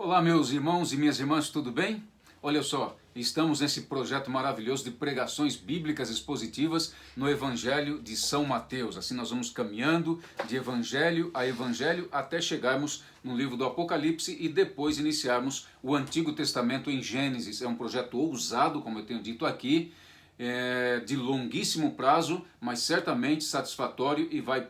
Olá, meus irmãos e minhas irmãs, tudo bem? Olha só, estamos nesse projeto maravilhoso de pregações bíblicas expositivas no Evangelho de São Mateus. Assim nós vamos caminhando de evangelho a evangelho até chegarmos no livro do Apocalipse e depois iniciarmos o Antigo Testamento em Gênesis. É um projeto ousado, como eu tenho dito aqui, de longuíssimo prazo, mas certamente satisfatório e vai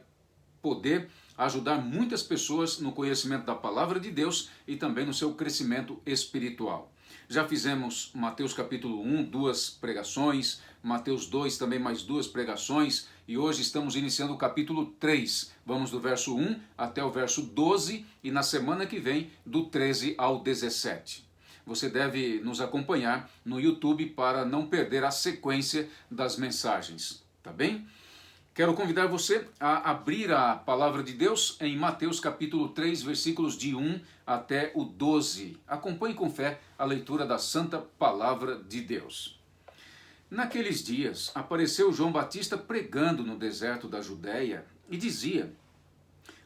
poder ajudar muitas pessoas no conhecimento da palavra de Deus e também no seu crescimento espiritual. Já fizemos Mateus capítulo 1, 2 pregações, Mateus 2 também mais 2 pregações, e hoje estamos iniciando o capítulo 3. Vamos do verso 1 até o verso 12 e na semana que vem do 13 ao 17. Você deve nos acompanhar no YouTube para não perder a sequência das mensagens, tá bem? Quero convidar você a abrir a palavra de Deus em Mateus capítulo 3, versículos de 1 até o 12. Acompanhe com fé a leitura da santa palavra de Deus. Naqueles dias apareceu João Batista pregando no deserto da Judéia e dizia: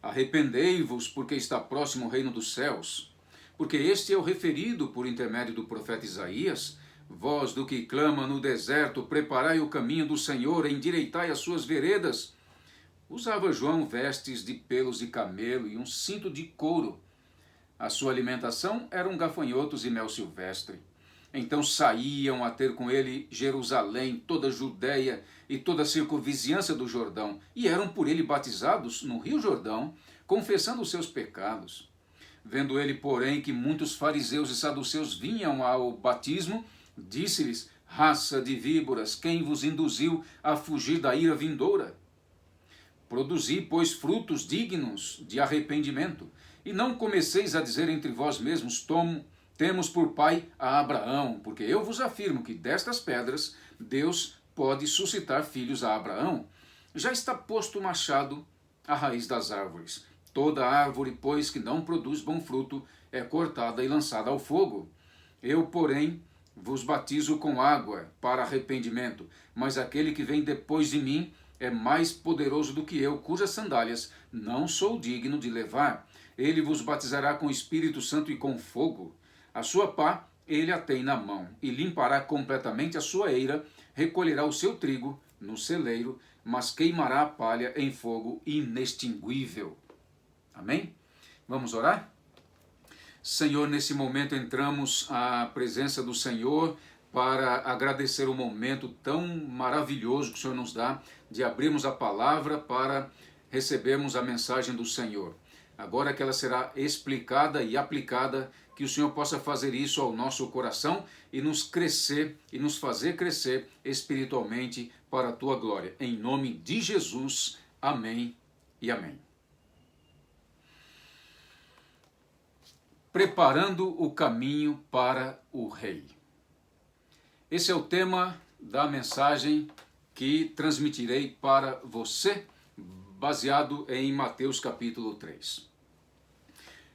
Arrependei-vos, porque está próximo o reino dos céus. Porque este é o referido por intermédio do profeta Isaías: Vós do que clama no deserto, preparai o caminho do Senhor, endireitai as suas veredas. Usava João vestes de pelos de camelo e um cinto de couro. A sua alimentação eram gafanhotos e mel silvestre. Então saíam a ter com ele Jerusalém, toda a Judéia e toda a circunvizinhança do Jordão, e eram por ele batizados no rio Jordão, confessando os seus pecados. Vendo ele, porém, que muitos fariseus e saduceus vinham ao batismo, disse-lhes: Raça de víboras, quem vos induziu a fugir da ira vindoura? Produzi, pois, frutos dignos de arrependimento, e não comeceis a dizer entre vós mesmos: temos por pai a Abraão, porque eu vos afirmo que destas pedras Deus pode suscitar filhos a Abraão. Já está posto o machado à raiz das árvores. Toda árvore, pois, que não produz bom fruto, é cortada e lançada ao fogo. Eu, porém, vos batizo com água para arrependimento, mas aquele que vem depois de mim é mais poderoso do que eu, cujas sandálias não sou digno de levar. Ele vos batizará com o Espírito Santo e com fogo. A sua pá ele a tem na mão, e limpará completamente a sua eira, recolherá o seu trigo no celeiro, mas queimará a palha em fogo inextinguível. Amém? Vamos orar? Senhor, nesse momento entramos à presença do Senhor para agradecer o momento tão maravilhoso que o Senhor nos dá de abrirmos a palavra para recebermos a mensagem do Senhor. Agora que ela será explicada e aplicada, que o Senhor possa fazer isso ao nosso coração e nos crescer e nos fazer crescer espiritualmente para a tua glória. Em nome de Jesus, amém e amém. Preparando o caminho para o Rei. Esse é o tema da mensagem que transmitirei para você, baseado em Mateus capítulo 3.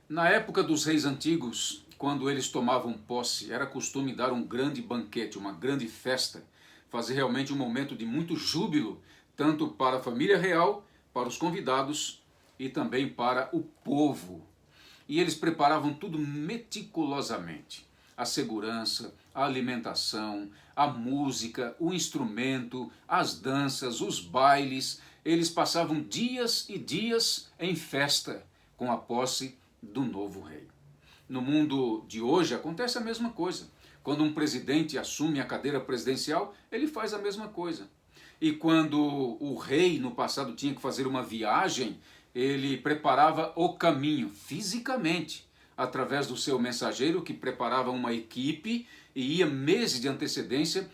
Na época dos reis antigos, quando eles tomavam posse, era costume dar um grande banquete, uma grande festa, fazer realmente um momento de muito júbilo, tanto para a família real, para os convidados e também para o povo. E eles preparavam tudo meticulosamente. A segurança, a alimentação, a música, o instrumento, as danças, os bailes. Eles passavam dias e dias em festa com a posse do novo rei. No mundo de hoje acontece a mesma coisa. Quando um presidente assume a cadeira presidencial, ele faz a mesma coisa. E quando o rei no passado tinha que fazer uma viagem, ele preparava o caminho fisicamente, através do seu mensageiro, que preparava uma equipe e ia meses de antecedência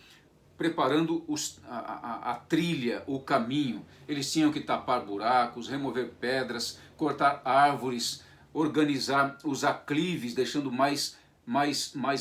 preparando a trilha, o caminho. Eles tinham que tapar buracos, remover pedras, cortar árvores, organizar os aclives, deixando mais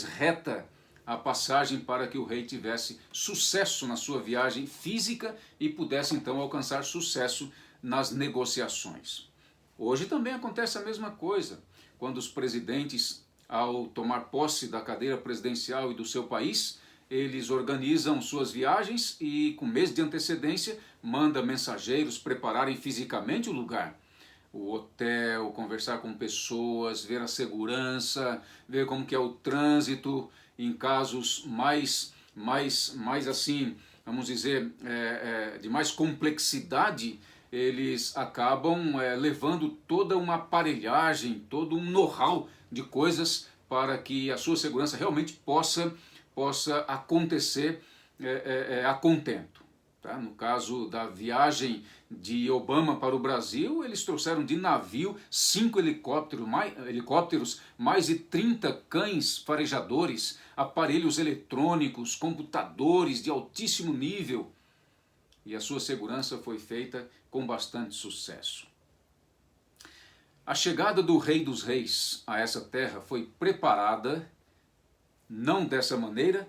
reta a passagem para que o rei tivesse sucesso na sua viagem física e pudesse então alcançar sucesso nas negociações. Hoje também acontece a mesma coisa, quando os presidentes, ao tomar posse da cadeira presidencial e do seu país, eles organizam suas viagens e, com meses de antecedência, manda mensageiros prepararem fisicamente o lugar. o hotel, conversar com pessoas, ver a segurança, ver como que é o trânsito em casos mais assim, vamos dizer, de mais complexidade. Eles acabam levando toda uma aparelhagem, todo um know-how de coisas para que a sua segurança realmente possa acontecer a contento. Tá? No caso da viagem de Obama para o Brasil, eles trouxeram de navio 5 helicópteros, mais de 30 cães farejadores, aparelhos eletrônicos, computadores de altíssimo nível. E a sua segurança foi feita com bastante sucesso. A chegada do Rei dos Reis a essa terra foi preparada, não dessa maneira,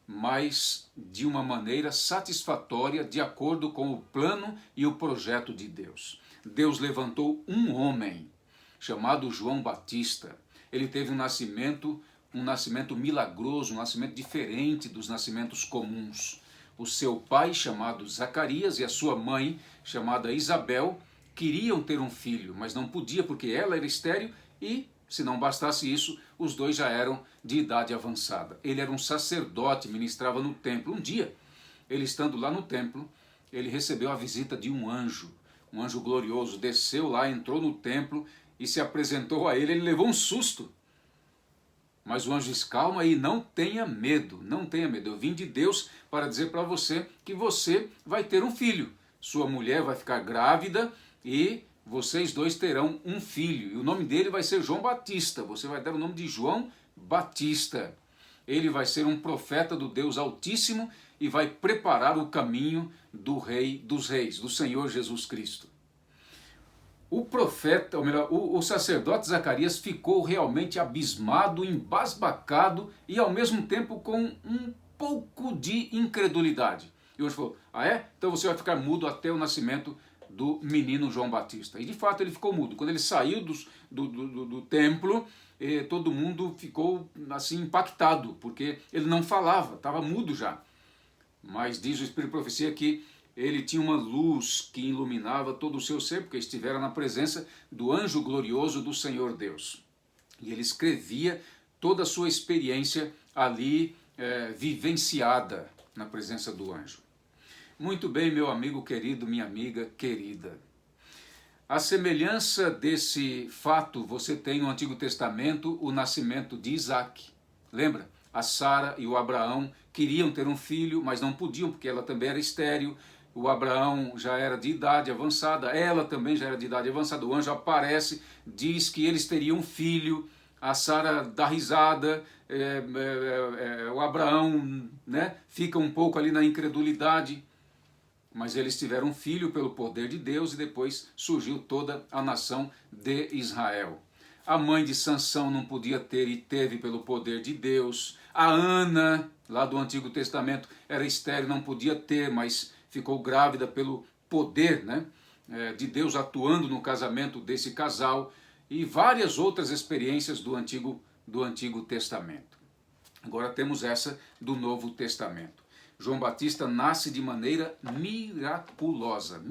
mas de uma maneira satisfatória, de acordo com o plano e o projeto de Deus. Deus levantou um homem chamado João Batista. Ele teve um nascimento milagroso, um nascimento diferente dos nascimentos comuns. O seu pai, chamado Zacarias, e a sua mãe, chamada Isabel, queriam ter um filho, mas não podia porque ela era estéril e, se não bastasse isso, os dois já eram de idade avançada. Ele era um sacerdote, ministrava no templo. Um dia, ele estando lá no templo, ele recebeu a visita de um anjo glorioso, desceu lá, entrou no templo e se apresentou a ele. Ele levou um susto. Mas o anjo disse: calma aí, não tenha medo, não tenha medo. Eu vim de Deus para dizer para você que você vai ter um filho. Sua mulher vai ficar grávida e vocês dois terão um filho. E o nome dele vai ser João Batista. Você vai dar o nome de João Batista. Ele vai ser um profeta do Deus Altíssimo e vai preparar o caminho do Rei dos Reis, do Senhor Jesus Cristo. O profeta, ou melhor, o sacerdote Zacarias ficou realmente abismado, embasbacado e ao mesmo tempo com um pouco de incredulidade. E hoje falou: ah é? Então você vai ficar mudo até o nascimento do menino João Batista. E de fato ele ficou mudo. Quando ele saiu do templo, todo mundo ficou assim impactado, porque ele não falava, estava mudo já. Mas diz o Espírito de Profecia que ele tinha uma luz que iluminava todo o seu ser, porque estivera na presença do anjo glorioso do Senhor Deus. E ele escrevia toda a sua experiência ali vivenciada na presença do anjo. Muito bem, meu amigo querido, minha amiga querida. A semelhança desse fato, você tem no Antigo Testamento o nascimento de Isaac. Lembra? A Sara e o Abraão queriam ter um filho, mas não podiam, porque ela também era estéril. O Abraão já era de idade avançada, ela também já era de idade avançada. O anjo aparece, diz que eles teriam um filho. A Sara dá risada, o Abraão fica um pouco ali na incredulidade. Mas eles tiveram um filho pelo poder de Deus e depois surgiu toda a nação de Israel. A mãe de Sansão não podia ter e teve pelo poder de Deus. A Ana, lá do Antigo Testamento, era estéril, não podia ter, mas ficou grávida pelo poder de Deus atuando no casamento desse casal. E várias outras experiências do Antigo Testamento. Agora temos essa do Novo Testamento. João Batista nasce de maneira miraculosa,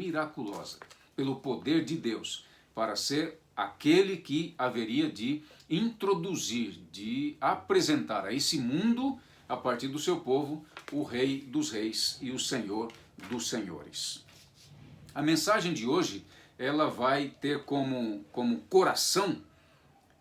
pelo poder de Deus, para ser aquele que haveria de introduzir, de apresentar a esse mundo, a partir do seu povo, o Rei dos Reis e o Senhor dos Senhores. A mensagem de hoje, ela vai ter como coração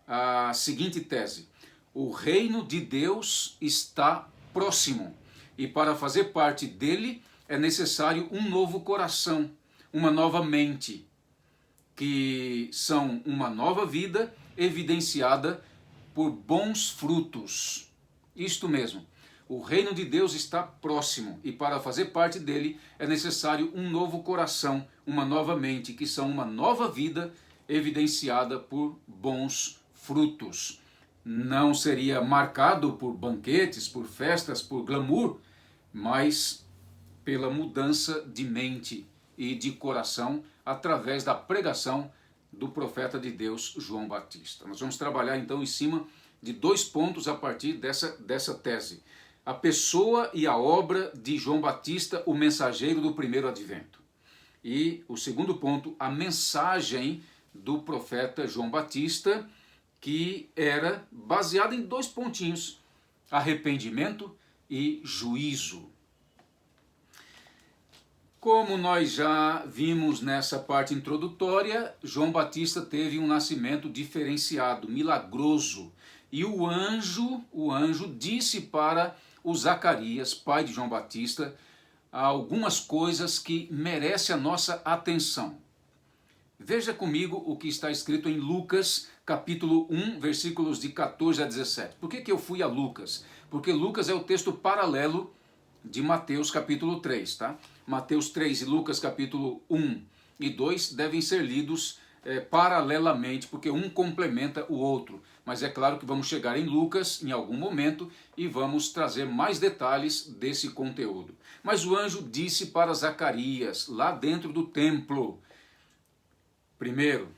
a seguinte tese: o reino de Deus está próximo. E para fazer parte dele é necessário um novo coração, uma nova mente, que são uma nova vida evidenciada por bons frutos. Isto mesmo, o reino de Deus está próximo e para fazer parte dele é necessário um novo coração, uma nova mente, que são uma nova vida evidenciada por bons frutos. Não seria marcado por banquetes, por festas, por glamour, mas pela mudança de mente e de coração através da pregação do profeta de Deus, João Batista. Nós vamos trabalhar então em cima de 2 pontos a partir dessa tese. A pessoa e a obra de João Batista, o mensageiro do primeiro advento. E o segundo ponto, a mensagem do profeta João Batista, que era baseada em 2 pontinhos: arrependimento e juízo. Como nós já vimos nessa parte introdutória, João Batista teve um nascimento diferenciado, milagroso. E o anjo disse para o Zacarias, pai de João Batista, algumas coisas que merecem a nossa atenção. Veja comigo o que está escrito em Lucas, capítulo 1, versículos de 14 a 17. Por que eu fui a Lucas? Porque Lucas é o texto paralelo de Mateus, capítulo 3, tá? Mateus 3 e Lucas, capítulo 1 e 2 devem ser lidos paralelamente, porque um complementa o outro. Mas é claro que vamos chegar em Lucas em algum momento e vamos trazer mais detalhes desse conteúdo. Mas o anjo disse para Zacarias, lá dentro do templo: primeiro,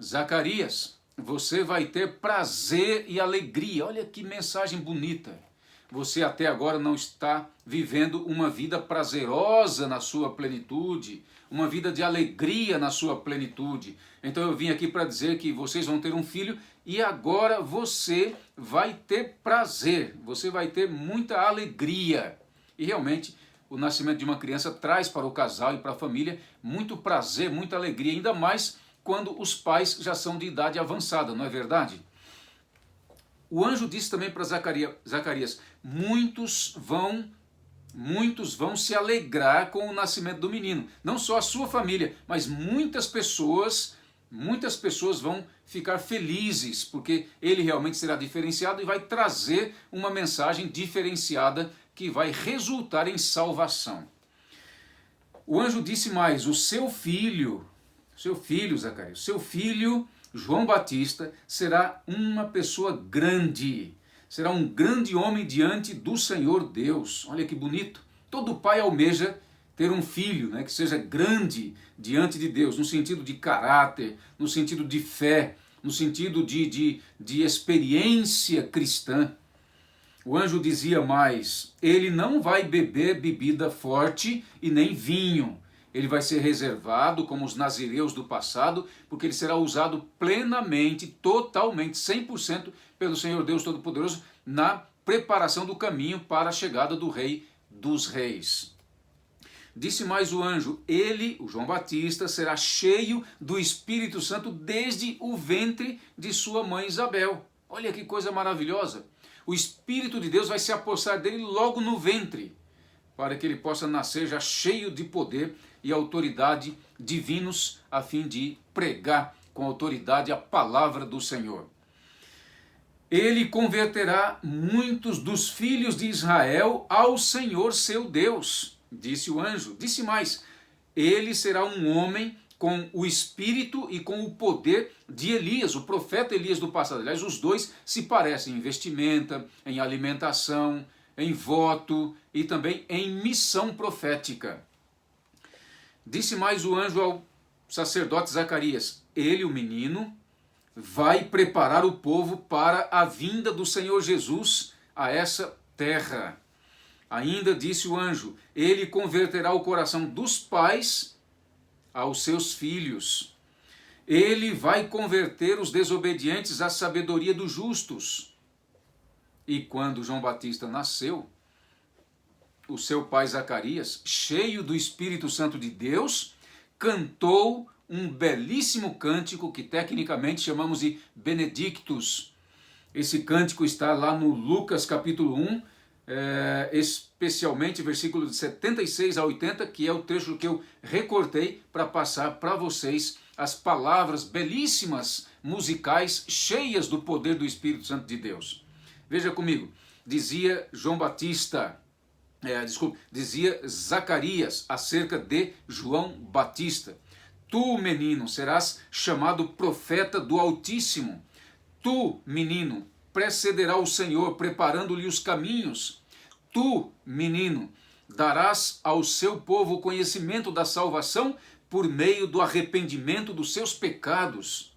Zacarias, você vai ter prazer e alegria. Olha que mensagem bonita. Você até agora não está vivendo uma vida prazerosa na sua plenitude, uma vida de alegria na sua plenitude. Então eu vim aqui para dizer que vocês vão ter um filho e agora você vai ter prazer, você vai ter muita alegria. E realmente o nascimento de uma criança traz para o casal e para a família muito prazer, muita alegria, ainda mais quando os pais já são de idade avançada, não é verdade? O anjo disse também para Zacarias: muitos vão se alegrar com o nascimento do menino. Não só a sua família, mas muitas pessoas vão ficar felizes, porque ele realmente será diferenciado e vai trazer uma mensagem diferenciada que vai resultar em salvação. O anjo disse mais: o seu filho, Zacarias, seu filho João Batista será uma pessoa grande, será um grande homem diante do Senhor Deus. Olha que bonito. Todo pai almeja ter um filho, né, que seja grande diante de Deus, no sentido de caráter, no sentido de fé, no sentido de experiência cristã. O anjo dizia mais: ele não vai beber bebida forte e nem vinho. Ele vai ser reservado como os nazireus do passado, porque ele será usado plenamente, totalmente, 100% pelo Senhor Deus Todo-Poderoso na preparação do caminho para a chegada do Rei dos Reis. Disse mais o anjo: ele, o João Batista, será cheio do Espírito Santo desde o ventre de sua mãe Isabel. Olha que coisa maravilhosa! O Espírito de Deus vai se apossar dele logo no ventre, para que ele possa nascer já cheio de poder e autoridade divinos, a fim de pregar com autoridade a palavra do Senhor. Ele converterá muitos dos filhos de Israel ao Senhor seu Deus, disse o anjo. Disse mais: ele será um homem com o espírito e com o poder de Elias, o profeta Elias do passado. Aliás, os dois se parecem em vestimenta, em alimentação, em voto e também em missão profética. Disse mais o anjo ao sacerdote Zacarias: ele, o menino, vai preparar o povo para a vinda do Senhor Jesus a essa terra. Ainda disse o anjo: ele converterá o coração dos pais aos seus filhos. Ele vai converter os desobedientes à sabedoria dos justos. E quando João Batista nasceu, o seu pai Zacarias, cheio do Espírito Santo de Deus, cantou um belíssimo cântico que tecnicamente chamamos de Benedictus. Esse cântico está lá no Lucas capítulo 1, especialmente versículos de 76 a 80, que é o trecho que eu recortei para passar para vocês as palavras belíssimas, musicais, cheias do poder do Espírito Santo de Deus. Veja comigo, dizia Zacarias acerca de João Batista: tu, menino, serás chamado profeta do Altíssimo. Tu, menino, precederá o Senhor, preparando-lhe os caminhos. Tu, menino, darás ao seu povo o conhecimento da salvação por meio do arrependimento dos seus pecados.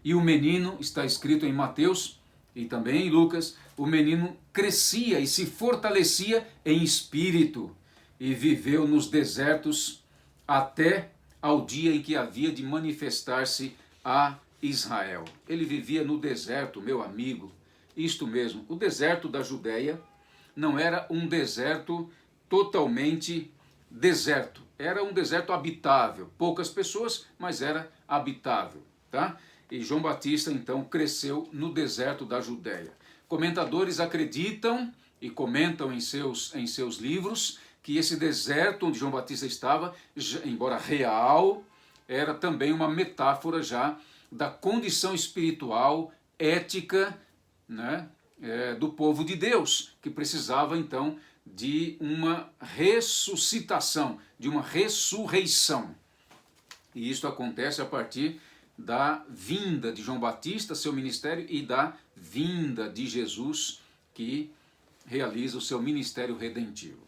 E o menino, está escrito em Mateus e também em Lucas, o menino crescia e se fortalecia em espírito e viveu nos desertos até ao dia em que havia de manifestar-se a Israel. Ele vivia no deserto, meu amigo. Isto mesmo, o deserto da Judéia não era um deserto totalmente deserto. Era um deserto habitável. Poucas pessoas, mas era habitável, tá? E João Batista, então, cresceu no deserto da Judéia. Comentadores acreditam e comentam em seus livros que esse deserto onde João Batista estava, embora real, era também uma metáfora já da condição espiritual, ética, né, do povo de Deus, que precisava então de uma ressuscitação, de uma ressurreição. E isso acontece a partir da vinda de João Batista, seu ministério, e da vinda de Jesus, que realiza o seu ministério redentivo.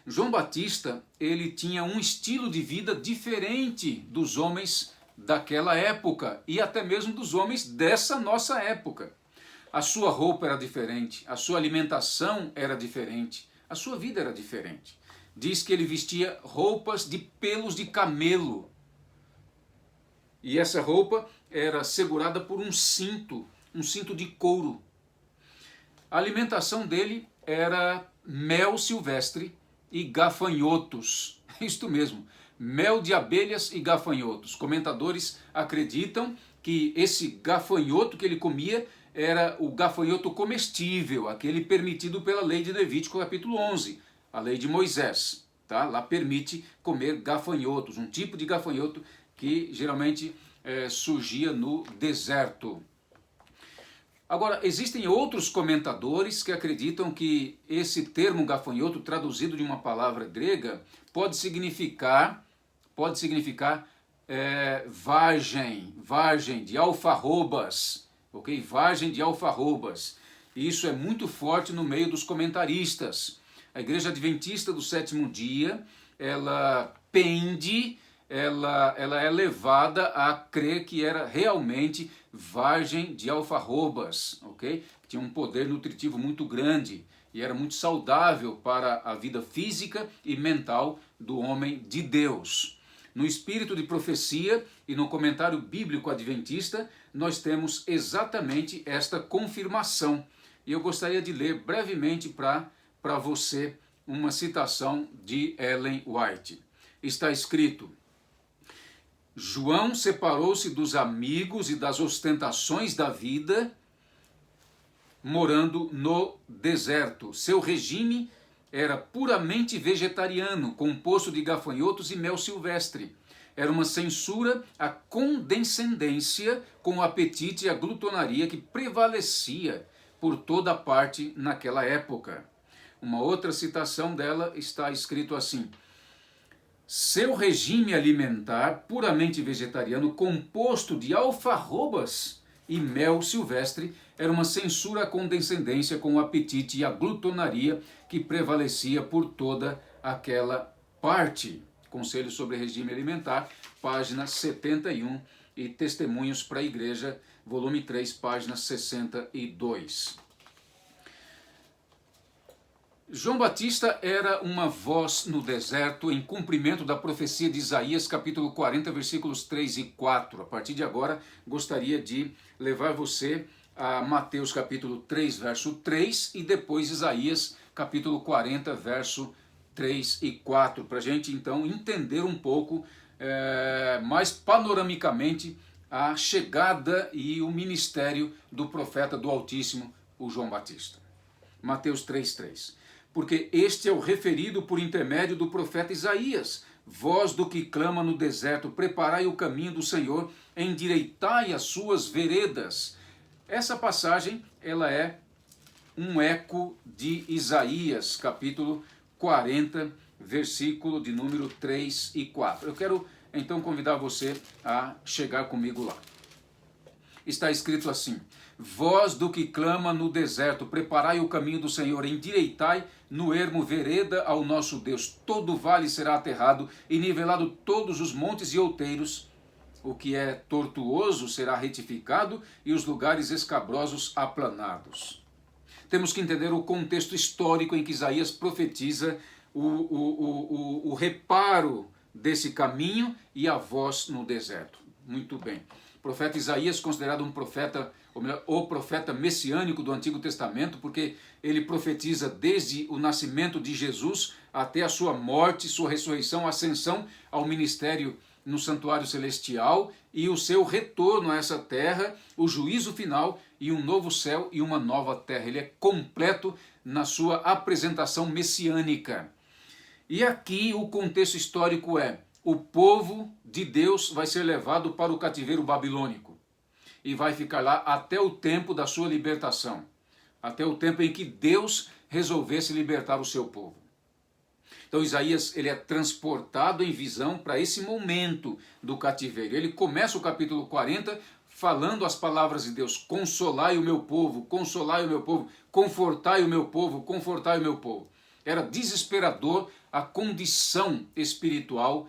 João Batista, ele tinha um estilo de vida diferente dos homens daquela época e até mesmo dos homens dessa nossa época. A sua roupa era diferente, a sua alimentação era diferente, a sua vida era diferente. Diz que ele vestia roupas de pelos de camelo. E essa roupa era segurada por um cinto de couro. A alimentação dele era mel silvestre e gafanhotos. Isto mesmo, mel de abelhas e gafanhotos. Comentadores acreditam que esse gafanhoto que ele comia era o gafanhoto comestível, aquele permitido pela lei de Levítico capítulo 11, a lei de Moisés. Tá? Lá permite comer gafanhotos, um tipo de gafanhoto que geralmente surgia no deserto. Agora, existem outros comentadores que acreditam que esse termo gafanhoto, traduzido de uma palavra grega, pode significar vagem de alfarrobas, ok? Vagem de alfarrobas. E isso é muito forte no meio dos comentaristas. A Igreja Adventista do Sétimo Dia, ela pende, ela é levada a crer que era realmente vagem de alfarrobas, ok? Tinha um poder nutritivo muito grande e era muito saudável para a vida física e mental do homem de Deus. No espírito de profecia e no comentário bíblico adventista, nós temos exatamente esta confirmação. E eu gostaria de ler brevemente para você uma citação de Ellen White. Está escrito: João separou-se dos amigos e das ostentações da vida, morando no deserto. Seu regime era puramente vegetariano, composto de gafanhotos e mel silvestre. Era uma censura à condescendência com o apetite e a glutonaria que prevalecia por toda parte naquela época. Uma outra citação dela está escrito assim: seu regime alimentar, puramente vegetariano, composto de alfarrobas e mel silvestre, era uma censura à condescendência com o apetite e a glutonaria que prevalecia por toda aquela parte. Conselho sobre regime alimentar, página 71, e Testemunhos para a Igreja, volume 3, página 62. João Batista era uma voz no deserto em cumprimento da profecia de Isaías, capítulo 40, versículos 3 e 4. A partir de agora, gostaria de levar você a Mateus, capítulo 3, verso 3, e depois Isaías, capítulo 40, verso 3 e 4, para a gente, então, entender um pouco mais panoramicamente a chegada e o ministério do profeta do Altíssimo, o João Batista. Mateus 3, 3. Porque este é o referido por intermédio do profeta Isaías, voz do que clama no deserto, preparai o caminho do Senhor, endireitai as suas veredas. Essa passagem, ela é um eco de Isaías, capítulo 40, versículo de número 3 e 4. Eu quero então convidar você a chegar comigo lá. Está escrito assim: voz do que clama no deserto, preparai o caminho do Senhor, endireitai no ermo vereda ao nosso Deus. Todo vale será aterrado e nivelado todos os montes e outeiros. O que é tortuoso será retificado e os lugares escabrosos aplanados. Temos que entender o contexto histórico em que Isaías profetiza o reparo desse caminho e a voz no deserto. Muito bem. O profeta Isaías, considerado um profeta, ou melhor, o profeta messiânico do Antigo Testamento, porque ele profetiza desde o nascimento de Jesus até a sua morte, sua ressurreição, ascensão ao ministério no santuário celestial e o seu retorno a essa terra, o juízo final e um novo céu e uma nova terra. Ele é completo na sua apresentação messiânica. E aqui o contexto histórico é: o povo de Deus vai ser levado para o cativeiro babilônico e vai ficar lá até o tempo da sua libertação, até o tempo em que Deus resolvesse libertar o seu povo. Então Isaías ele é transportado em visão para esse momento do cativeiro. Ele começa o capítulo 40 falando as palavras de Deus: consolai o meu povo, confortai o meu povo, confortai o meu povo. Era desesperador a condição espiritual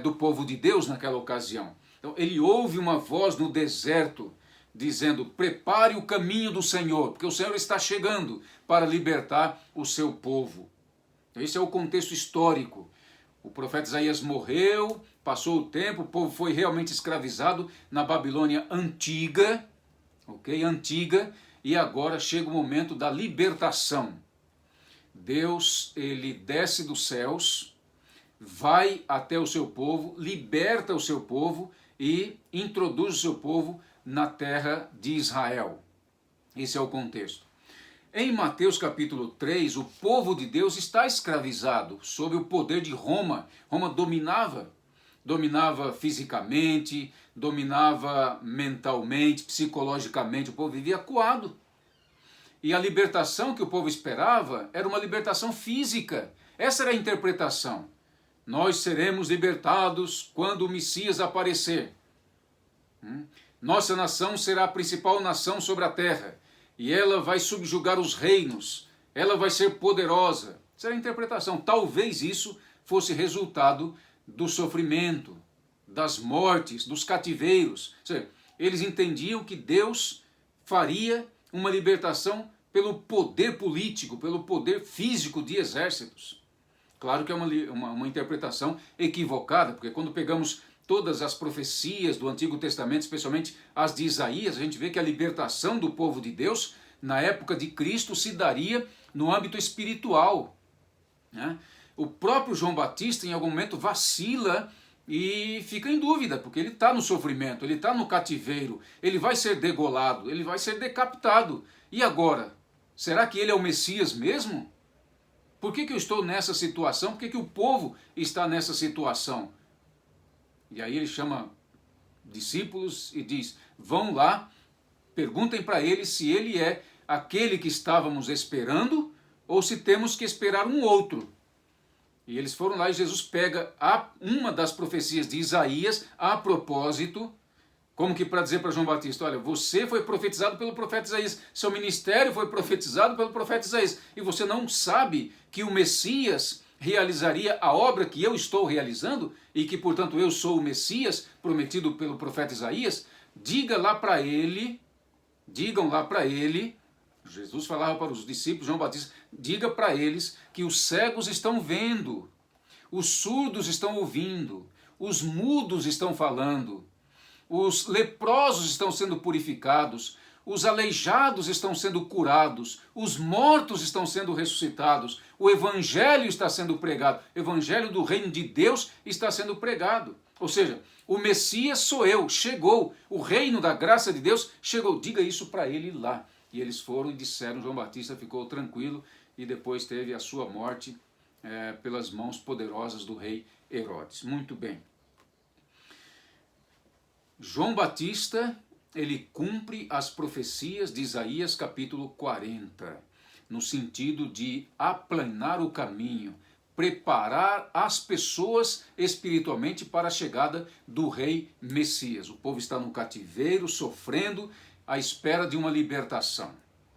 do povo de Deus naquela ocasião. Então ele ouve uma voz no deserto dizendo: prepare o caminho do Senhor, porque o Senhor está chegando para libertar o seu povo. Então esse é o contexto histórico. O profeta Isaías morreu, passou o tempo, o povo foi realmente escravizado na Babilônia antiga, antiga, e agora chega o momento da libertação. Deus, ele desce dos céus, vai até o seu povo, liberta o seu povo e introduz o seu povo na terra de Israel. Esse é o contexto. Em Mateus capítulo 3, o povo de Deus está escravizado sob o poder de Roma. Roma dominava fisicamente, dominava mentalmente, psicologicamente, o povo vivia acuado. E a libertação que o povo esperava era uma libertação física. Essa era a interpretação. Nós seremos libertados quando o Messias aparecer. Nossa nação será a principal nação sobre a terra. E ela vai subjugar os reinos. Ela vai ser poderosa. Essa era a interpretação. Talvez isso fosse resultado do sofrimento, das mortes, dos cativeiros. Ou seja, eles entendiam que Deus faria uma libertação pelo poder político, pelo poder físico de exércitos. Claro que é uma interpretação equivocada, porque quando pegamos todas as profecias do Antigo Testamento, especialmente as de Isaías, a gente vê que a libertação do povo de Deus, na época de Cristo, se daria no âmbito espiritual. O próprio João Batista, em algum momento, vacila e fica em dúvida, porque ele está no sofrimento, ele está no cativeiro, ele vai ser degolado, ele vai ser decapitado. E agora? Será que ele é o Messias mesmo? Por que eu estou nessa situação? Por que o povo está nessa situação? E aí ele chama discípulos e diz: vão lá, perguntem para ele se ele é aquele que estávamos esperando ou se temos que esperar um outro. E eles foram lá e Jesus pega uma das profecias de Isaías a propósito, como que para dizer para João Batista: olha, você foi profetizado pelo profeta Isaías, seu ministério foi profetizado pelo profeta Isaías, e você não sabe que o Messias realizaria a obra que eu estou realizando e que, portanto, eu sou o Messias prometido pelo profeta Isaías? Digam lá para ele, Jesus falava para os discípulos, João Batista, diga para eles que os cegos estão vendo, os surdos estão ouvindo, os mudos estão falando, os leprosos estão sendo purificados, os aleijados estão sendo curados, os mortos estão sendo ressuscitados, o evangelho está sendo pregado, o evangelho do reino de Deus está sendo pregado. Ou seja, o Messias sou eu, chegou, o reino da graça de Deus chegou, diga isso para ele lá. E eles foram e disseram, João Batista ficou tranquilo e depois teve a sua morte pelas mãos poderosas do rei Herodes. Muito bem. João Batista, ele cumpre as profecias de Isaías capítulo 40, no sentido de aplanar o caminho, preparar as pessoas espiritualmente para a chegada do rei Messias. O povo está no cativeiro, sofrendo, à espera de uma libertação.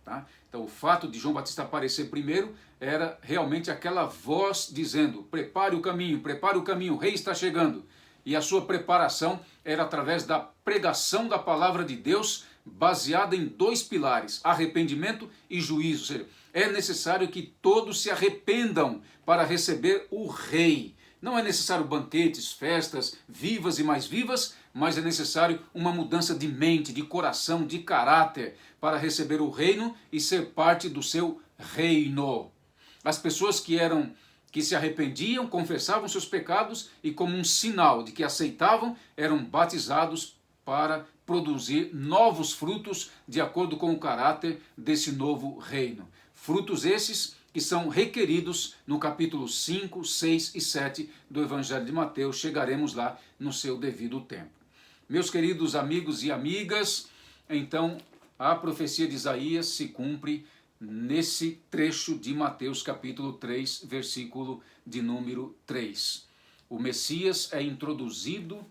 Tá? Então o fato de João Batista aparecer primeiro era realmente aquela voz dizendo: prepare o caminho, o rei está chegando. E a sua preparação era através da pregação da palavra de Deus, baseada em dois pilares: arrependimento e juízo. Ou seja, é necessário que todos se arrependam para receber o rei. Não é necessário banquetes, festas vivas e mais vivas, mas é necessário uma mudança de mente, de coração, de caráter, para receber o reino e ser parte do seu reino. As pessoas que se arrependiam, confessavam seus pecados e, como um sinal de que aceitavam, eram batizados para produzir novos frutos de acordo com o caráter desse novo reino. Frutos esses que são requeridos no capítulo 5, 6 e 7 do Evangelho de Mateus. Chegaremos lá no seu devido tempo. Meus queridos amigos e amigas, então a profecia de Isaías se cumpre nesse trecho de Mateus capítulo 3, versículo de número 3. O Messias é introduzido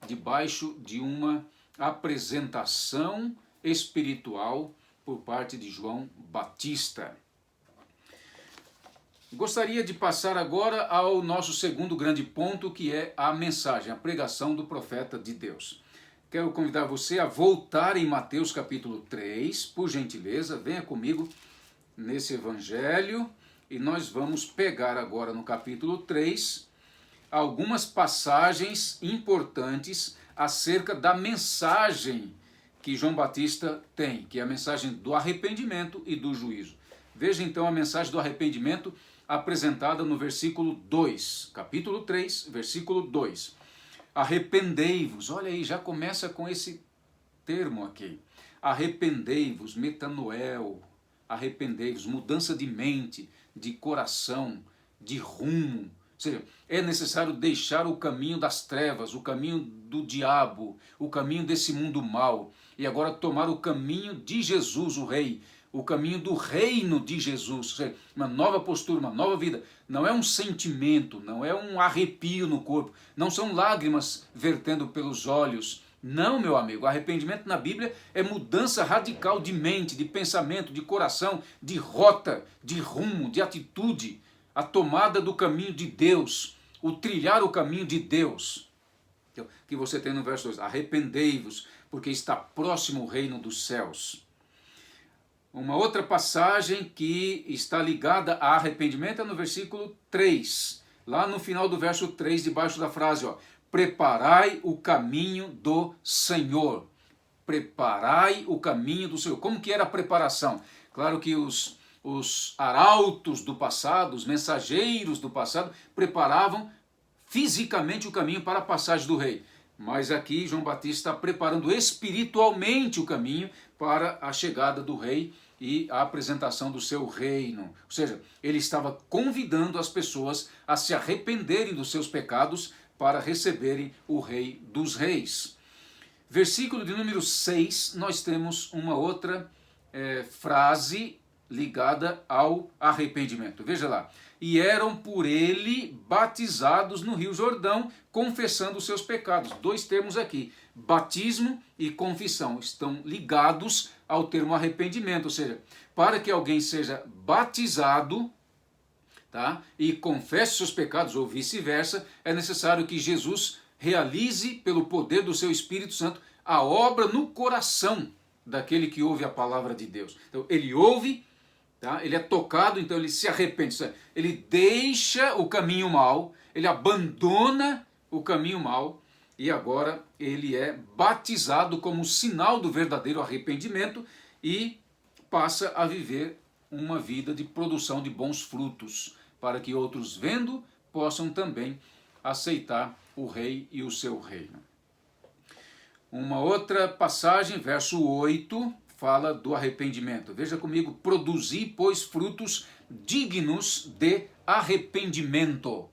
debaixo de uma apresentação espiritual por parte de João Batista. Gostaria de passar agora ao nosso segundo grande ponto, que é a mensagem, a pregação do profeta de Deus. Quero convidar você a voltar em Mateus capítulo 3, por gentileza, venha comigo nesse evangelho e nós vamos pegar agora no capítulo 3 algumas passagens importantes acerca da mensagem que João Batista tem, que é a mensagem do arrependimento e do juízo. Veja então a mensagem do arrependimento apresentada no versículo 2, capítulo 3, versículo 2. Arrependei-vos, olha aí, já começa com esse termo aqui. Arrependei-vos, metanoel, arrependei-vos, mudança de mente, de coração, de rumo. Ou seja, é necessário deixar o caminho das trevas, o caminho do diabo, o caminho desse mundo mau, e agora tomar o caminho de Jesus, o Rei, o caminho do reino de Jesus, ou seja, uma nova postura, uma nova vida. Não é um sentimento, não é um arrepio no corpo, não são lágrimas vertendo pelos olhos. Não, meu amigo, arrependimento na Bíblia é mudança radical de mente, de pensamento, de coração, de rota, de rumo, de atitude, a tomada do caminho de Deus, o trilhar o caminho de Deus. Que você tem no verso 2, arrependei-vos, porque está próximo o reino dos céus. Uma outra passagem que está ligada a arrependimento é no versículo 3, lá no final do verso 3, debaixo da frase, preparai o caminho do Senhor. Preparai o caminho do Senhor. Como que era a preparação? Claro que os arautos do passado, os mensageiros do passado, preparavam fisicamente o caminho para a passagem do rei. Mas aqui João Batista está preparando espiritualmente o caminho para a chegada do rei e a apresentação do seu reino. Ou seja, ele estava convidando as pessoas a se arrependerem dos seus pecados para receberem o Rei dos Reis. Versículo de número 6, nós temos uma outra frase ligada ao arrependimento. Veja lá. E eram por ele batizados no Rio Jordão, confessando os seus pecados. Dois termos aqui, batismo e confissão, estão ligados ao termo arrependimento. Ou seja, para que alguém seja batizado, tá, e confesse seus pecados, ou vice-versa, é necessário que Jesus realize, pelo poder do seu Espírito Santo, a obra no coração daquele que ouve a palavra de Deus. Então, ele ouve, tá? Ele é tocado, então ele se arrepende, ele deixa o caminho mau, ele abandona o caminho mau e agora ele é batizado como sinal do verdadeiro arrependimento e passa a viver uma vida de produção de bons frutos, para que outros vendo possam também aceitar o rei e o seu reino. Uma outra passagem, verso 8, fala do arrependimento. Veja comigo, produzi, pois, frutos dignos de arrependimento.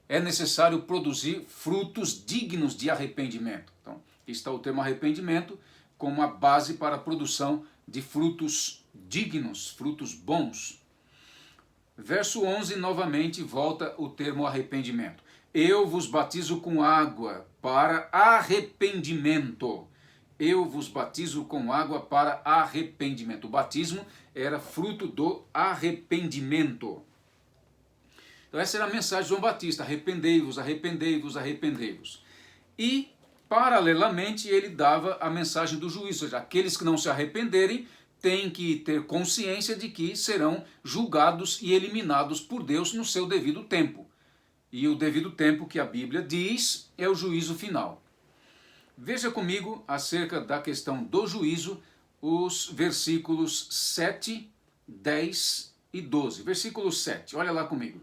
É necessário produzir frutos dignos de arrependimento. Então, está o termo arrependimento como a base para a produção de frutos dignos, frutos bons. Verso 11, novamente, volta o termo arrependimento. Eu vos batizo com água para arrependimento. Eu vos batizo com água para arrependimento. O batismo era fruto do arrependimento. Então essa era a mensagem de João Batista. Arrependei-vos, arrependei-vos, arrependei-vos. E, paralelamente, ele dava a mensagem do juízo. Ou seja, aqueles que não se arrependerem têm que ter consciência de que serão julgados e eliminados por Deus no seu devido tempo. E o devido tempo que a Bíblia diz é o juízo final. Veja comigo acerca da questão do juízo, os versículos 7, 10 e 12. Versículo 7, olha lá comigo.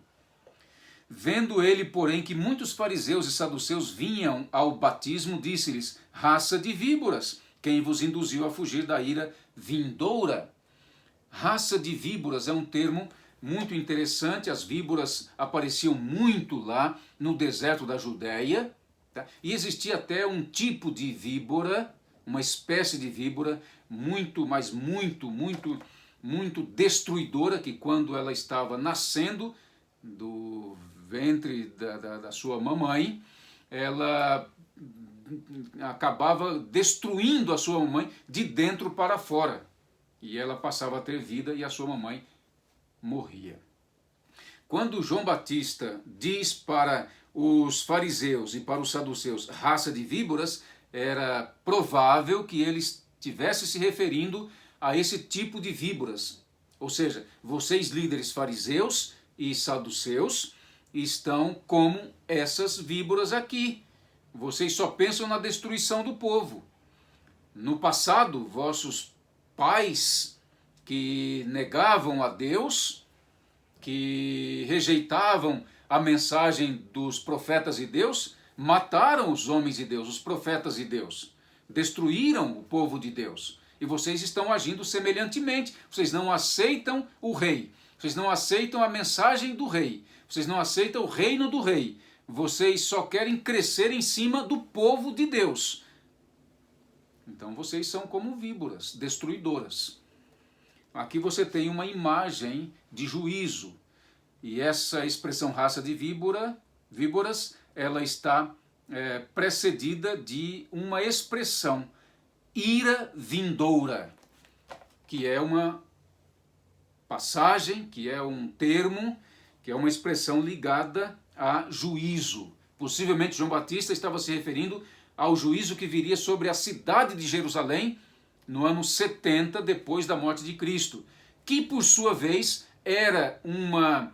Vendo ele, porém, que muitos fariseus e saduceus vinham ao batismo, disse-lhes: raça de víboras, quem vos induziu a fugir da ira vindoura? Raça de víboras é um termo muito interessante. As víboras apareciam muito lá no deserto da Judéia, tá? E existia até um tipo de víbora, uma espécie de víbora muito, mas muito destruidora, que quando ela estava nascendo do ventre da sua mamãe, ela acabava destruindo a sua mamãe de dentro para fora. E ela passava a ter vida e a sua mamãe morria. Quando João Batista diz para os fariseus e para os saduceus raça de víboras, era provável que ele estivesse se referindo a esse tipo de víboras. Ou seja, vocês líderes fariseus e saduceus estão como essas víboras aqui. Vocês só pensam na destruição do povo. No passado, vossos pais que negavam a Deus, que rejeitavam a mensagem dos profetas de Deus, mataram os homens de Deus, os profetas de Deus, destruíram o povo de Deus. E vocês estão agindo semelhantemente. Vocês não aceitam o rei, vocês não aceitam a mensagem do rei, vocês não aceitam o reino do rei. Vocês só querem crescer em cima do povo de Deus. Então vocês são como víboras, destruidoras. Aqui você tem uma imagem de juízo. E essa expressão raça de víboras, ela está precedida de uma expressão, ira vindoura, que é uma passagem, que é um termo, que é uma expressão ligada a juízo. Possivelmente João Batista estava se referindo ao juízo que viria sobre a cidade de Jerusalém no ano 70 depois da morte de Cristo, que por sua vez era uma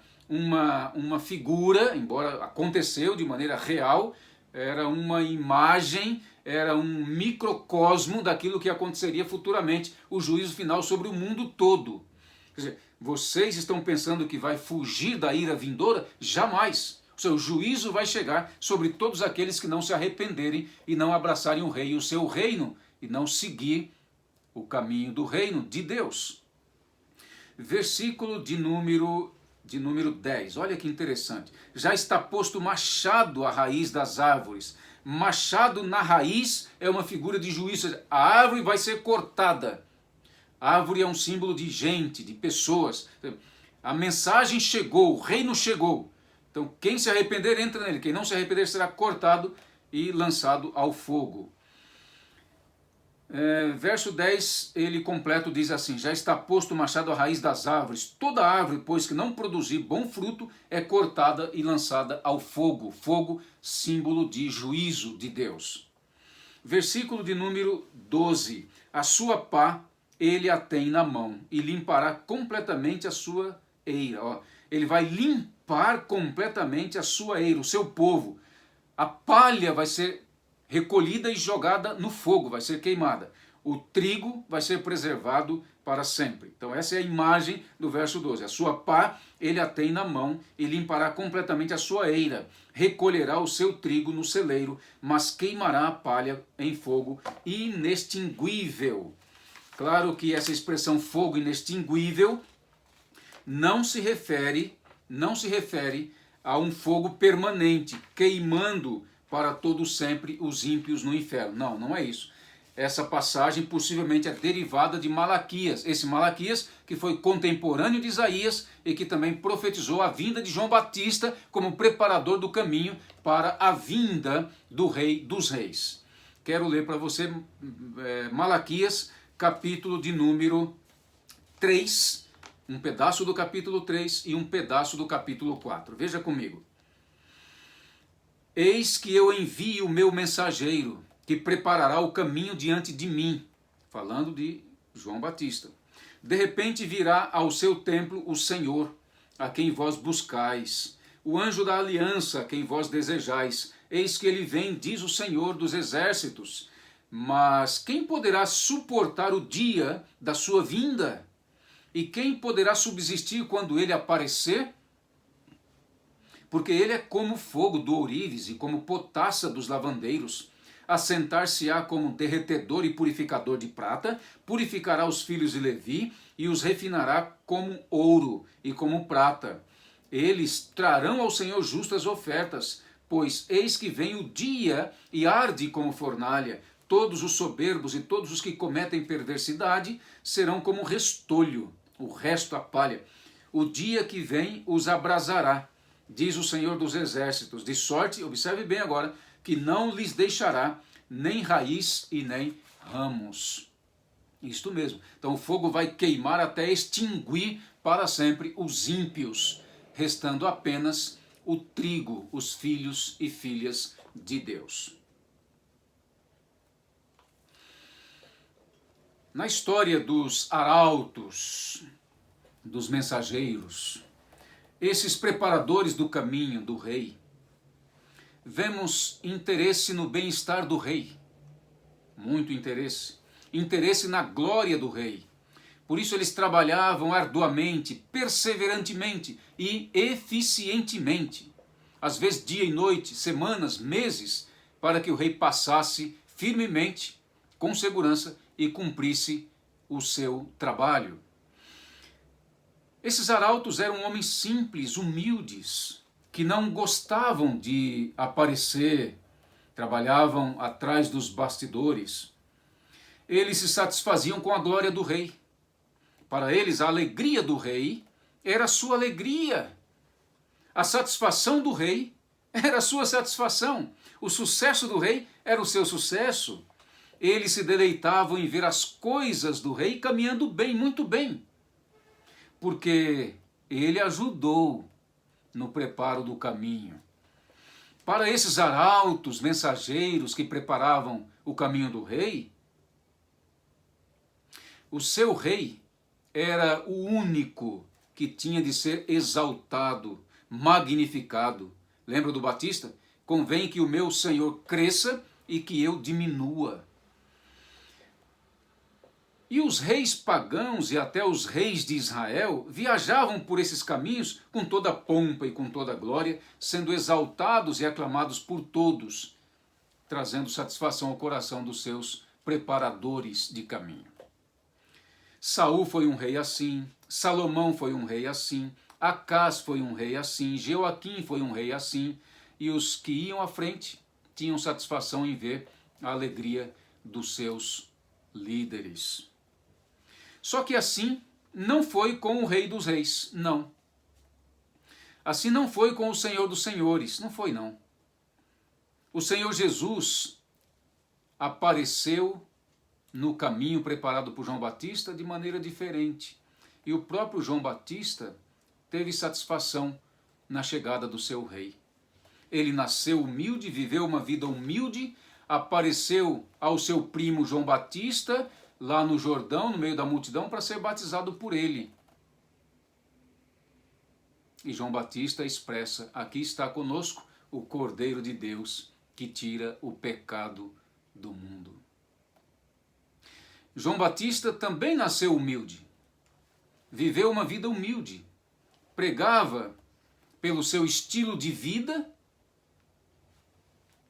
figura, embora aconteceu de maneira real, era uma imagem, era um microcosmo daquilo que aconteceria futuramente, o juízo final sobre o mundo todo. Quer dizer, vocês estão pensando que vai fugir da ira vindoura? Jamais! O seu juízo vai chegar sobre todos aqueles que não se arrependerem e não abraçarem o rei e o seu reino, e não seguir o caminho do reino de Deus. Versículo de número 10, olha que interessante. Já está posto machado à raiz das árvores. Machado na raiz é uma figura de juízo. A árvore vai ser cortada. A árvore é um símbolo de gente, de pessoas. A mensagem chegou, o reino chegou. Então quem se arrepender entra nele, quem não se arrepender será cortado e lançado ao fogo. Verso 10, ele completo diz assim: já está posto o machado à raiz das árvores. Toda árvore, pois que não produzir bom fruto, é cortada e lançada ao fogo. Fogo, símbolo de juízo de Deus. Versículo de número 12. A sua pá ele a tem na mão e limpará completamente a sua eira. Ó, ele vai limpar completamente a sua eira, o seu povo. A palha vai ser recolhida e jogada no fogo, vai ser queimada. O trigo vai ser preservado para sempre. Então essa é a imagem do verso 12. A sua pá ele a tem na mão e limpará completamente a sua eira. Recolherá o seu trigo no celeiro, mas queimará a palha em fogo inextinguível. Claro que essa expressão fogo inextinguível não se refere a um fogo permanente, queimando para todo sempre os ímpios no inferno. Não, não é isso. Essa passagem possivelmente é derivada de Malaquias. Esse Malaquias que foi contemporâneo de Isaías e que também profetizou a vinda de João Batista como preparador do caminho para a vinda do Rei dos Reis. Quero ler para você Malaquias, capítulo de número 3, um pedaço do capítulo 3 e um pedaço do capítulo 4. Veja comigo. Eis que eu envio o meu mensageiro, que preparará o caminho diante de mim. Falando de João Batista. De repente virá ao seu templo o Senhor, a quem vós buscais, o anjo da aliança, a quem vós desejais. eis que ele vem, diz o Senhor dos Exércitos. Mas quem poderá suportar o dia da sua vinda? E quem poderá subsistir quando ele aparecer? Porque ele é como fogo do ourives e como potassa dos lavandeiros. Assentar-se-á como derretedor e purificador de prata, purificará os filhos de Levi e os refinará como ouro e como prata. Eles trarão ao Senhor justas ofertas, pois eis que vem o dia e arde como fornalha. Todos os soberbos e todos os que cometem perversidade serão como restolho, o resto a palha. O dia que vem os abrasará, diz o Senhor dos Exércitos, de sorte, observe bem agora, que não lhes deixará nem raiz e nem ramos. Isto mesmo. Então o fogo vai queimar até extinguir para sempre os ímpios, restando apenas o trigo, os filhos e filhas de Deus. Na história dos arautos, dos mensageiros, esses preparadores do caminho do rei, vemos interesse no bem-estar do rei, muito interesse, interesse na glória do rei. Por isso eles trabalhavam arduamente, perseverantemente e eficientemente, às vezes dia e noite, semanas, meses, para que o rei passasse firmemente, com segurança, e cumprisse o seu trabalho. Esses arautos eram homens simples, humildes, que não gostavam de aparecer, trabalhavam atrás dos bastidores. Eles se satisfaziam com a glória do rei. Para eles, a alegria do rei era a sua alegria. A satisfação do rei era a sua satisfação. O sucesso do rei era o seu sucesso. Eles se deleitavam em ver as coisas do rei caminhando bem, muito bem, porque ele ajudou no preparo do caminho. Para esses arautos, mensageiros que preparavam o caminho do rei, o seu rei era o único que tinha de ser exaltado, magnificado. Lembra do Batista? Convém que o meu Senhor cresça e que eu diminua. E os reis pagãos e até os reis de Israel viajavam por esses caminhos com toda a pompa e com toda a glória, sendo exaltados e aclamados por todos, trazendo satisfação ao coração dos seus preparadores de caminho. Saul foi um rei assim, Salomão foi um rei assim, Acás foi um rei assim, Jeoaquim foi um rei assim, e os que iam à frente tinham satisfação em ver a alegria dos seus líderes. Só que assim não foi com o Rei dos Reis, não. Assim não foi com o Senhor dos Senhores, não foi não. O Senhor Jesus apareceu no caminho preparado por João Batista de maneira diferente. E o próprio João Batista teve satisfação na chegada do seu rei. Ele nasceu humilde, viveu uma vida humilde, apareceu ao seu primo João Batista, lá no Jordão, no meio da multidão, para ser batizado por ele. E João Batista expressa: aqui está conosco o Cordeiro de Deus, que tira o pecado do mundo. João Batista também nasceu humilde, viveu uma vida humilde, pregava pelo seu estilo de vida,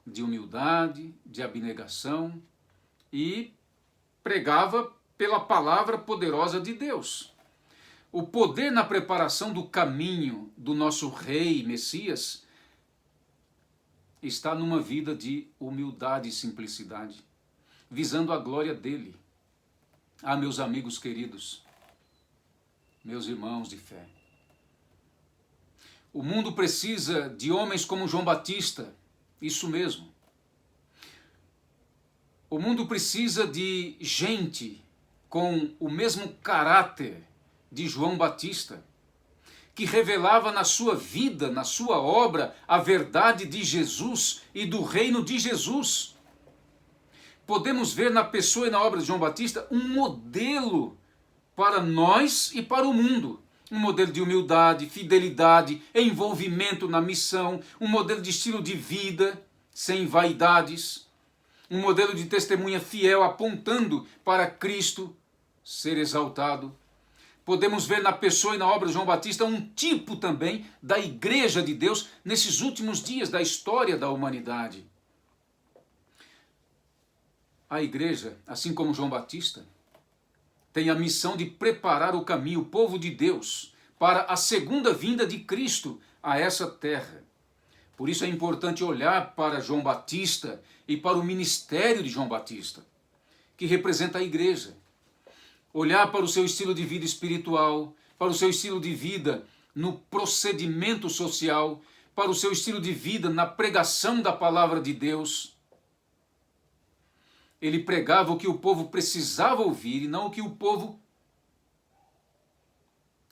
de humildade, de abnegação, e pregava pela palavra poderosa de Deus. O poder na preparação do caminho do nosso rei Messias está numa vida de humildade e simplicidade, visando a glória dele. Ah, meus amigos queridos, meus irmãos de fé, o mundo precisa de homens como João Batista, isso mesmo. O mundo precisa de gente com o mesmo caráter de João Batista, que revelava na sua vida, na sua obra, a verdade de Jesus e do reino de Jesus. Podemos ver na pessoa e na obra de João Batista um modelo para nós e para o mundo. Um modelo de humildade, fidelidade, envolvimento na missão, um modelo de estilo de vida sem vaidades, um modelo de testemunha fiel apontando para Cristo ser exaltado. Podemos ver na pessoa e na obra de João Batista um tipo também da Igreja de Deus nesses últimos dias da história da humanidade. A Igreja, assim como João Batista, tem a missão de preparar o caminho, o povo de Deus, para a segunda vinda de Cristo a essa terra. Por isso é importante olhar para João Batista e para o ministério de João Batista, que representa a igreja. Olhar para o seu estilo de vida espiritual, para o seu estilo de vida no procedimento social, para o seu estilo de vida na pregação da palavra de Deus. Ele pregava o que o povo precisava ouvir e não o que o povo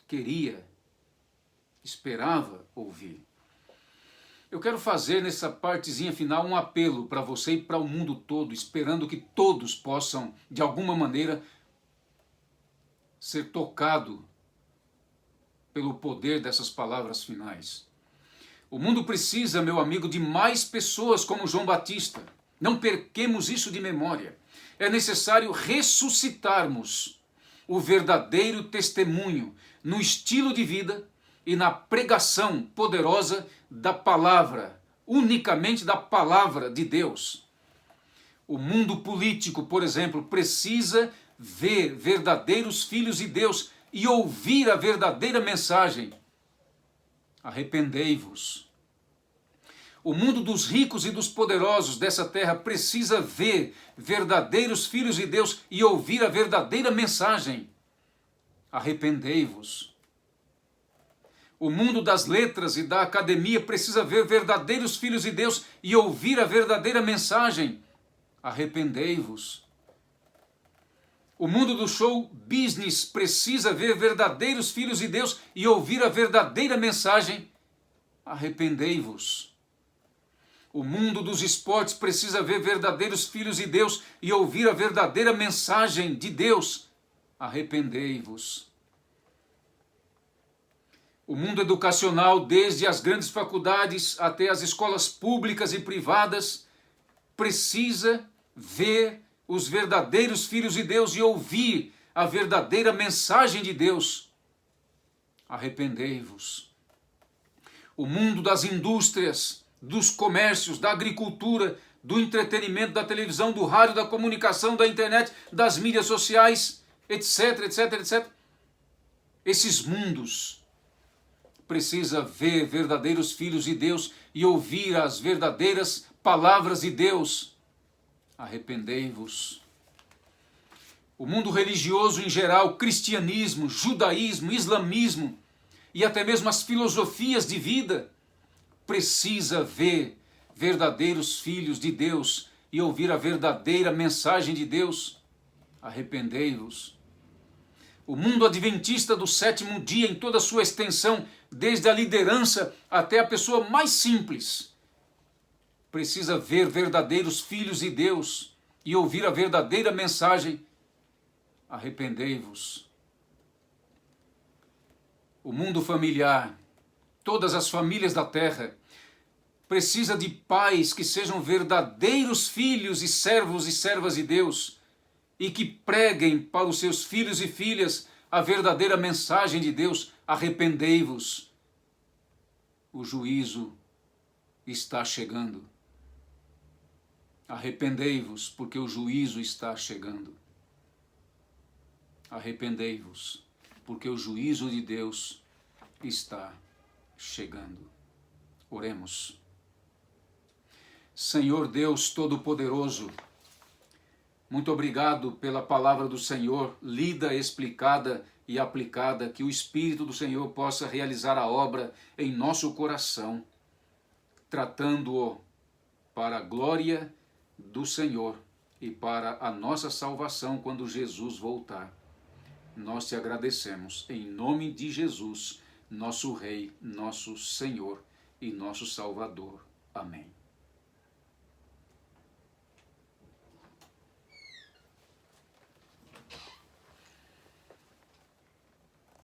queria, esperava ouvir. Eu quero fazer nessa partezinha final um apelo para você e para o mundo todo, esperando que todos possam, de alguma maneira, ser tocado pelo poder dessas palavras finais. O mundo precisa, meu amigo, de mais pessoas como João Batista. Não perquemos isso de memória. É necessário ressuscitarmos o verdadeiro testemunho no estilo de vida e na pregação poderosa da palavra, unicamente da palavra de Deus. O mundo político, por exemplo, precisa ver verdadeiros filhos de Deus e ouvir a verdadeira mensagem. Arrependei-vos. O mundo dos ricos e dos poderosos dessa terra precisa ver verdadeiros filhos de Deus e ouvir a verdadeira mensagem. Arrependei-vos. O mundo das letras e da academia precisa ver verdadeiros filhos de Deus e ouvir a verdadeira mensagem. Arrependei-vos. O mundo do show business precisa ver verdadeiros filhos de Deus e ouvir a verdadeira mensagem. Arrependei-vos. O mundo dos esportes precisa ver verdadeiros filhos de Deus e ouvir a verdadeira mensagem de Deus. Arrependei-vos. O mundo educacional, desde as grandes faculdades até as escolas públicas e privadas, precisa ver os verdadeiros filhos de Deus e ouvir a verdadeira mensagem de Deus. Arrependei-vos. O mundo das indústrias, dos comércios, da agricultura, do entretenimento, da televisão, do rádio, da comunicação, da internet, das mídias sociais, etc, etc, etc. Esses mundos precisa ver verdadeiros filhos de Deus e ouvir as verdadeiras palavras de Deus. Arrependei-vos. O mundo religioso em geral, cristianismo, judaísmo, islamismo e até mesmo as filosofias de vida, precisa ver verdadeiros filhos de Deus e ouvir a verdadeira mensagem de Deus. Arrependei-vos. O mundo adventista do sétimo dia em toda a sua extensão, desde a liderança até a pessoa mais simples, precisa ver verdadeiros filhos de Deus e ouvir a verdadeira mensagem. Arrependei-vos. O mundo familiar, todas as famílias da terra, precisa de pais que sejam verdadeiros filhos e servas de Deus e que preguem para os seus filhos e filhas a verdadeira mensagem de Deus. Arrependei-vos. O juízo está chegando. Arrependei-vos, porque o juízo está chegando. Arrependei-vos, porque o juízo de Deus está chegando. Oremos. Senhor Deus Todo-Poderoso, muito obrigado pela palavra do Senhor, lida, explicada e aplicada, que o Espírito do Senhor possa realizar a obra em nosso coração, tratando-o para a glória do Senhor e para a nossa salvação quando Jesus voltar. Nós te agradecemos em nome de Jesus, nosso Rei, nosso Senhor e nosso Salvador. Amém.